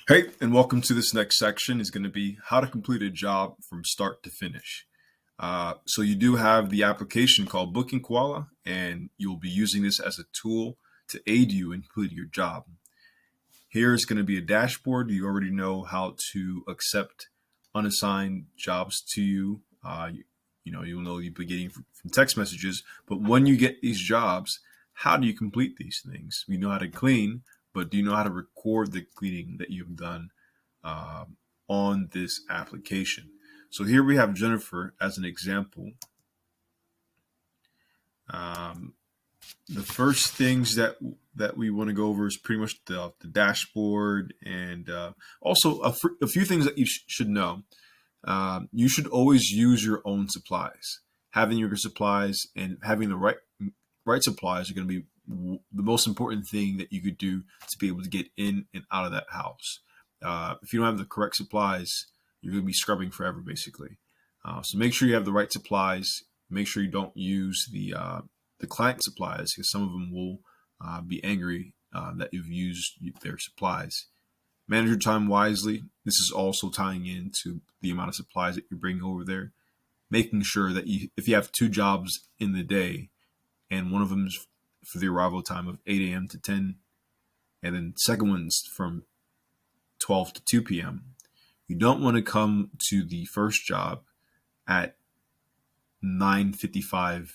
Hey, and welcome to this next section is going to be how to complete a job from start to finish. So you do have the application called Booking Koala, and you'll be using this as a tool to aid you in completing your job. Here is going to be a dashboard. You already know how to accept unassigned jobs to you. You'll know you'll be getting from text messages, but when you get these jobs, how do you complete these things? We know how to clean, but do you know how to record the cleaning that you've done on this application? So here we have Jennifer as an example. Um, the first things that we want to go over is pretty much the dashboard, and also a few things that you should know. You should always use your own supplies. Having your supplies and having the right supplies are going to be the most important thing that you could do to be able to get in and out of that house. If you don't have the correct supplies, you're going to be scrubbing forever, basically. So make sure you have the right supplies. Make sure you don't use the client supplies, because some of them will be angry that you've used their supplies. Manage your time wisely. This is also tying into the amount of supplies that you're bringing over there. Making sure that if you have 2 jobs in the day, and one of them is for the arrival time of 8 a.m. to 10, and then the second one's from 12 to 2 p.m. You don't want to come to the first job at 9:55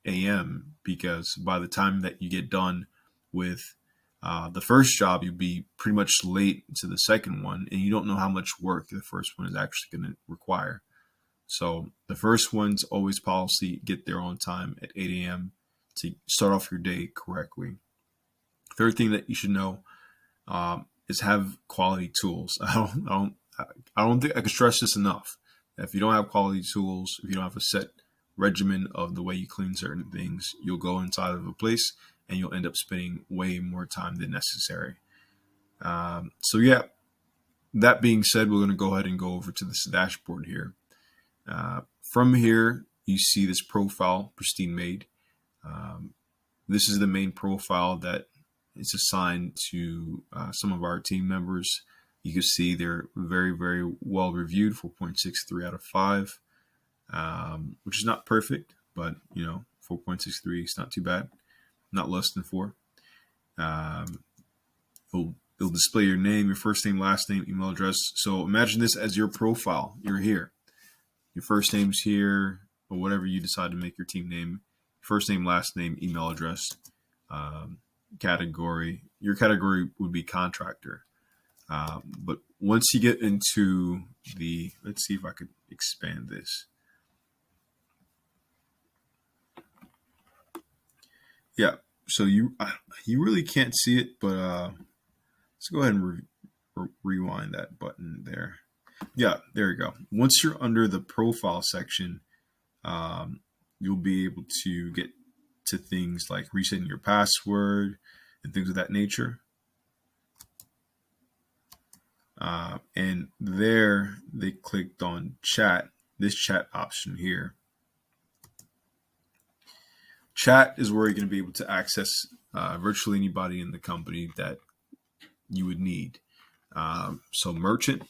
a.m. because by the time that you get done with the first job, you'll be pretty much late to the second one, and you don't know how much work the first one is actually going to require. So the first one's always policy: get there on time at 8 a.m. to start off your day correctly. Third thing that you should know is have quality tools. I don't think I can stress this enough. If you don't have quality tools, if you don't have a set regimen of the way you clean certain things, you'll go inside of a place and you'll end up spending way more time than necessary. So yeah, that being said, we're going to go ahead and go over to this dashboard here. From here, you see this profile, Pristine Made. This is the main profile that is assigned to some of our team members. You can see they're very, very well reviewed, 4.63 out of 5, which is not perfect, but 4.63 is not too bad, not less than 4. It'll display your name, your first name, last name, email address. So imagine this as your profile. You're here. Your first name's here, or whatever you decide to make your team name. First name, last name, email address, category. Your category would be contractor. But once you get into let's see if I could expand this. Yeah, so you really can't see it, but let's go ahead and rewind that button there. Yeah, there you go. Once you're under the profile section, you'll be able to get to things like resetting your password and things of that nature. And there they clicked on chat, this chat option here. Chat is where you're going to be able to access virtually anybody in the company that you would need. So merchant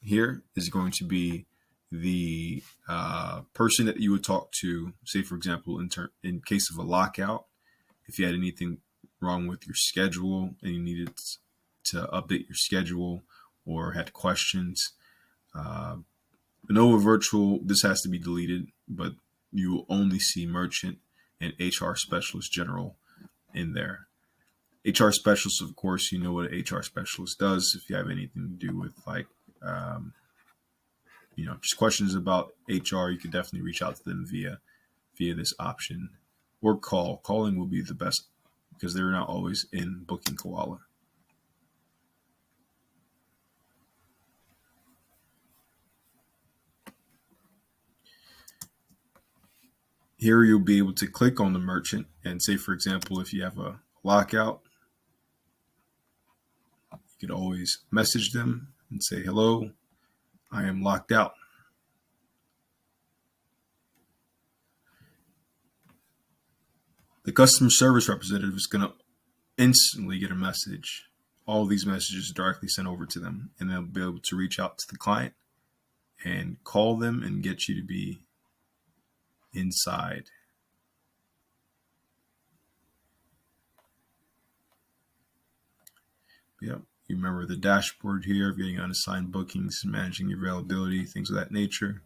here is going to be the person that you would talk to, say, for example, in case of a lockout, if you had anything wrong with your schedule and you needed to update your schedule or had questions. Nova Virtual, this has to be deleted, but you will only see merchant and HR specialist general in there. HR specialist, of course, you know what an HR specialist does. If you have anything to do with just questions about HR, you can definitely reach out to them via this option, or call. Calling will be the best because they're not always in Booking Koala. Here you'll be able to click on the merchant and say, for example, if you have a lockout, you could always message them and say, hello, I am locked out. The customer service representative is going to instantly get a message all these messages directly sent over to them, and they'll be able to reach out to the client and call them and get you to be inside. Yep. You remember the dashboard here, getting unassigned bookings, managing your availability, things of that nature.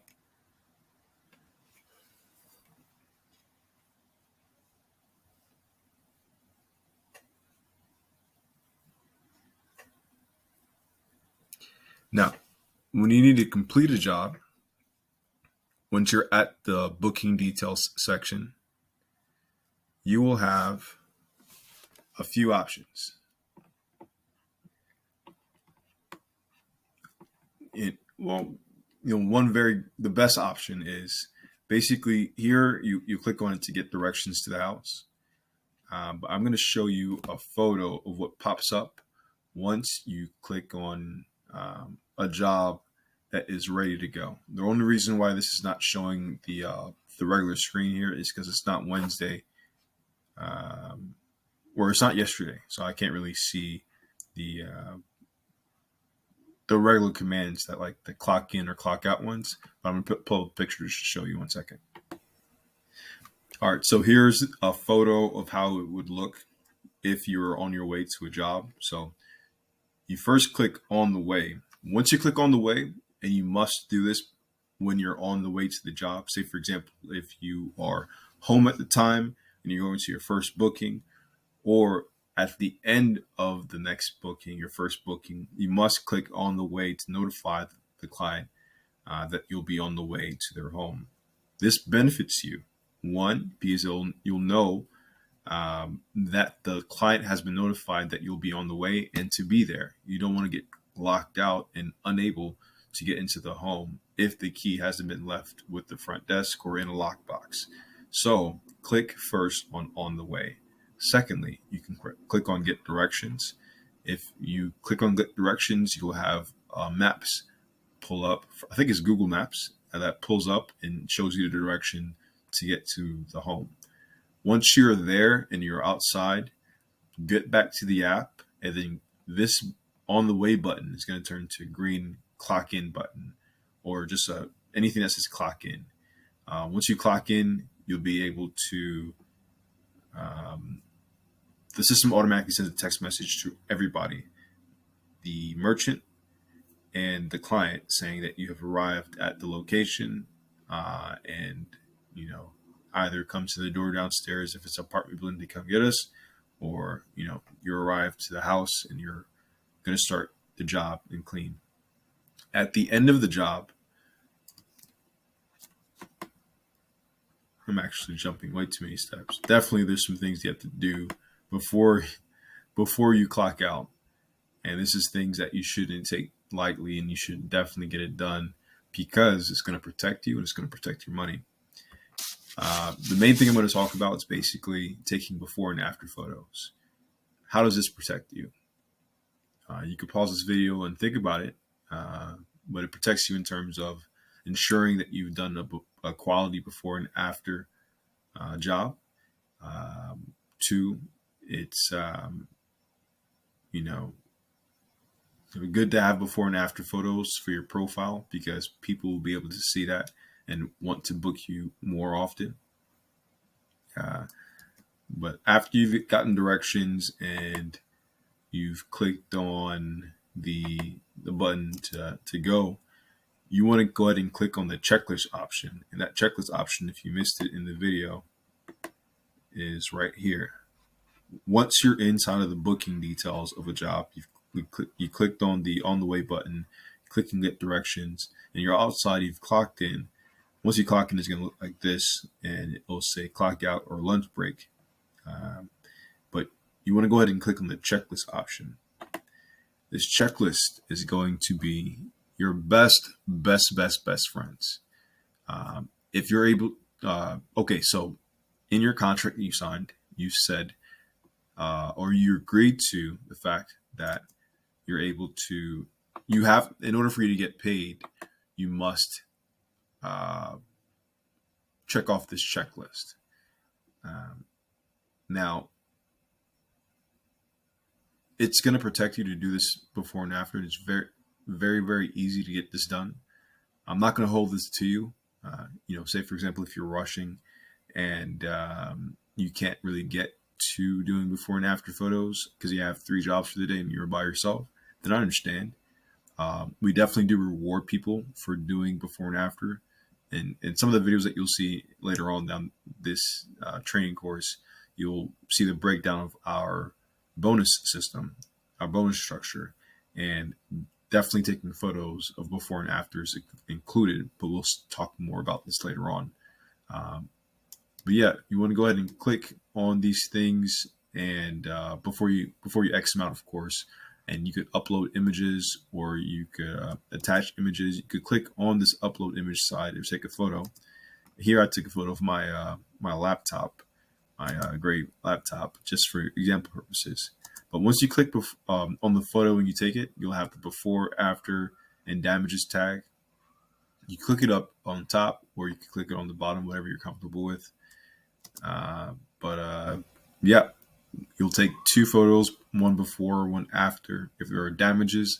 Now, when you need to complete a job, once you're at the booking details section, you will have a few options. The best option is basically here you click on it to get directions to the house. But I'm going to show you a photo of what pops up once you click on a job that is ready to go. The only reason why this is not showing the regular screen here is because it's not Wednesday, or it's not yesterday, so I can't really see the regular commands that like the clock in or clock out ones. But I'm gonna pull up pictures to show you 1 second. All right, so here's a photo of how it would look if you were on your way to a job. So you first click on the way. Once you click on the way, and you must do this when you're on the way to the job. Say, for example, if you are home at the time and you're going to your first booking, or at the end of the next booking, your first booking, you must click on the way to notify the client that you'll be on the way to their home. This benefits you. One, because you'll know that the client has been notified that you'll be on the way and to be there. You don't want to get locked out and unable to get into the home if the key hasn't been left with the front desk or in a lockbox. So click first on the way. Secondly, you can click on get directions. If you click on get directions, you'll have maps pull up. I think it's Google Maps that pulls up and shows you the direction to get to the home. Once you're there and you're outside, get back to the app, and then this on the way button is going to turn to a green clock in button, or just anything that says clock in. Once you clock in, you'll be able to the system automatically sends a text message to everybody, the merchant and the client, saying that you have arrived at the location, and either come to the door downstairs if it's an apartment building to come get us, or you arrived to the house and you're going to start the job and clean. At the end of the job, I'm actually jumping way too many steps. Definitely there's some things you have to do before you clock out. And this is things that you shouldn't take lightly, and you should definitely get it done because it's going to protect you and it's going to protect your money. The main thing I'm going to talk about is basically taking before and after photos. How does this protect you? You could pause this video and think about it, but it protects you in terms of ensuring that you've done a quality before and after job. Two, it's good to have before and after photos for your profile, because people will be able to see that and want to book you more often. But after you've gotten directions and you've clicked on the button to go, you want to go ahead and click on the checklist option. And that checklist option, if you missed it in the video, is right here. Once you're inside of the booking details of a job, you clicked on the way button, click and get directions, and you're outside, you've clocked in. Once you clock in, it's going to look like this, and it will say clock out or lunch break. But you want to go ahead and click on the checklist option. This checklist is going to be your best friends. If you're able, okay, so in your contract that you signed, you said, or you agreed to the fact that you're able to, in order for you to get paid, you must check off this checklist. Now, It's going to protect you to do this before and after. It's very, very, very easy to get this done. I'm not going to hold this to you. Say for example, if you're rushing and you can't really get to doing before and after photos because you have 3 jobs for the day and you're by yourself, then I understand. We definitely do reward people for doing before and after. And some of the videos that you'll see later on down this training course, you'll see the breakdown of our bonus system, our bonus structure, and definitely taking photos of before and afters included. But we'll talk more about this later on. But yeah, you want to go ahead and click on these things, and before you X them out, of course. And you could upload images, or you could attach images. You could click on this upload image side and take a photo. Here I took a photo of my my laptop, my gray laptop, just for example purposes. But once you click on the photo and you take it, you'll have the before, after, and damages tag. You click it up on top, or you can click it on the bottom, whatever you're comfortable with. Yeah, you'll take 2 photos, one before, one after. If there are damages,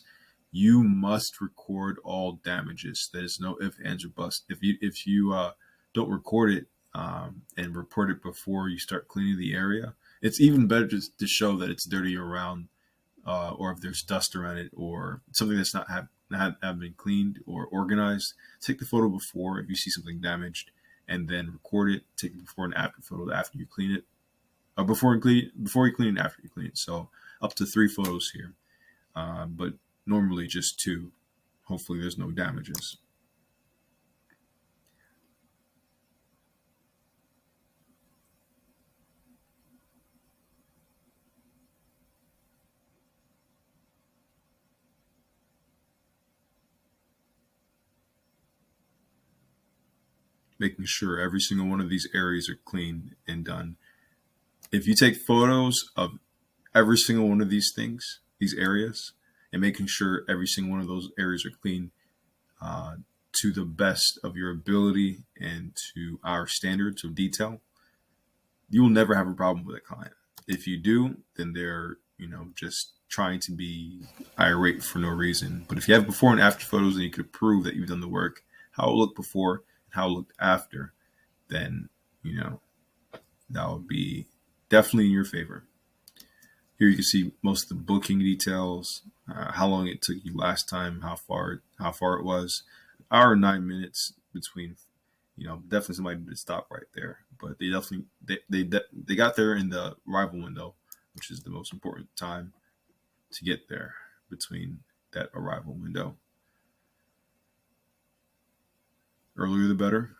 you must record all damages. There's no ifs, ands, or buts. If you don't record it and report it before you start cleaning the area, it's even better to show that it's dirty around, or if there's dust around it, or something that's not been cleaned or organized. Take the photo before if you see something damaged, and then record it. Take the before and after photo after you clean it. Before you clean and after you clean. So up to 3 photos here, but normally just 2. Hopefully there's no damages. Making sure every single one of these areas are clean and done. If you take photos of every single one of these things, these areas, and making sure every single one of those areas are clean to the best of your ability and to our standards of detail, you will never have a problem with a client. If you do, then they're just trying to be irate for no reason. But if you have before and after photos and you could prove that you've done the work, how it looked before and how it looked after, then that would be definitely in your favor. Here you can see most of the booking details, how long it took you last time, how far it was. An hour and 9 minutes between, definitely somebody did stop right there. But they definitely they got there in the arrival window, which is the most important time to get there, between that arrival window. Earlier the better.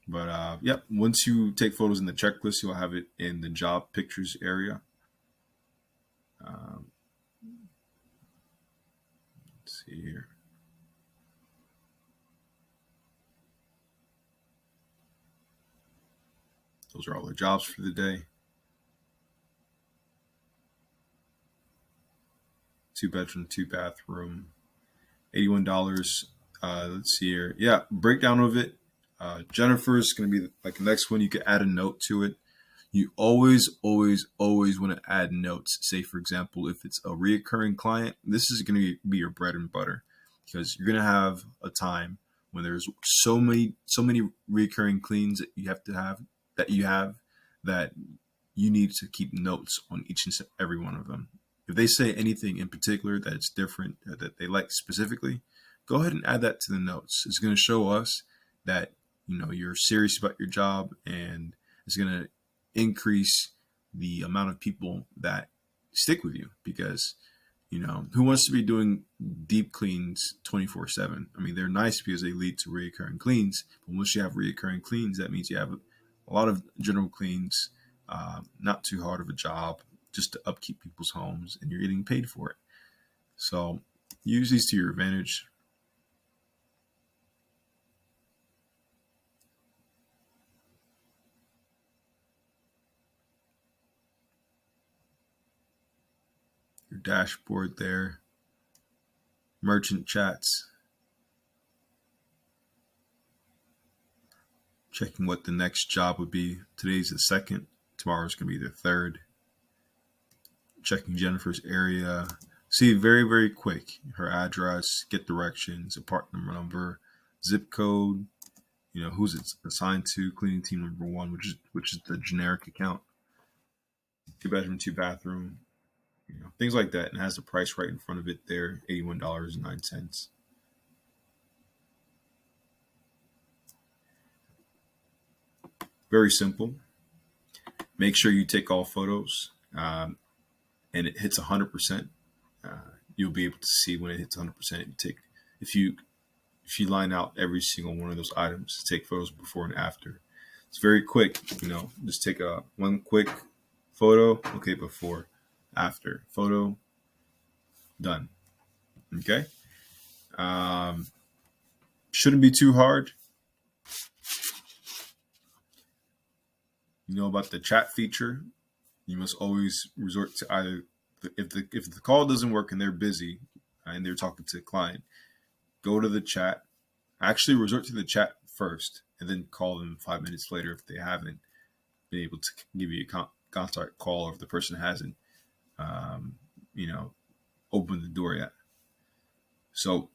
But yep, once you take photos in the checklist, you'll have it in the job pictures area. Let's see here. Those are all the jobs for the day. 2-bedroom, 2-bathroom, $81. Let's see here. Yeah, breakdown of it. Jennifer's going to be like the next one. You could add a note to it. You always want to add notes. Say, for example, if it's a reoccurring client, this is going to be your bread and butter, because you're going to have a time when there's so many reoccurring cleans that you have that you need to keep notes on each and every one of them. If they say anything in particular that it's different, that they like specifically, go ahead and add that to the notes. It's going to show us that you're serious about your job, and it's going to increase the amount of people that stick with you, because who wants to be doing deep cleans 24/7? I mean, they're nice because they lead to reoccurring cleans, but once you have reoccurring cleans, that means you have a lot of general cleans, not too hard of a job, just to upkeep people's homes, and you're getting paid for it. So use these to your advantage. Your dashboard there, merchant chats, checking what the next job would be. Today's the 2nd, tomorrow's going to be the 3rd. checking Jennifer's area. See, very, very quick. Her address, get directions, apartment number, zip code, who's it's assigned to, cleaning team number one, which is the generic account. 2 bedroom, 2 bathroom, things like that, and it has the price right in front of it there, $81.09. Very simple. Make sure you take all photos, and it hits 100%. You'll be able to see when it hits 100%. If you line out every single one of those items, take photos before and after. It's very quick. Just take one quick photo. Okay, before, after, photo, done. Okay. Shouldn't be too hard. You know about the chat feature. You must always resort to either if the call doesn't work and they're busy and they're talking to the client, go to the chat. Actually, resort to the chat first and then call them 5 minutes later if they haven't been able to give you a contact call, or if the person hasn't, opened the door yet. So,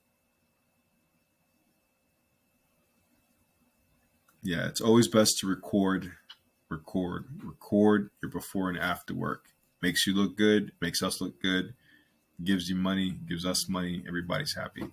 yeah, it's always best to record your before and after work. Makes you look good, makes us look good, gives you money, gives us money, everybody's happy.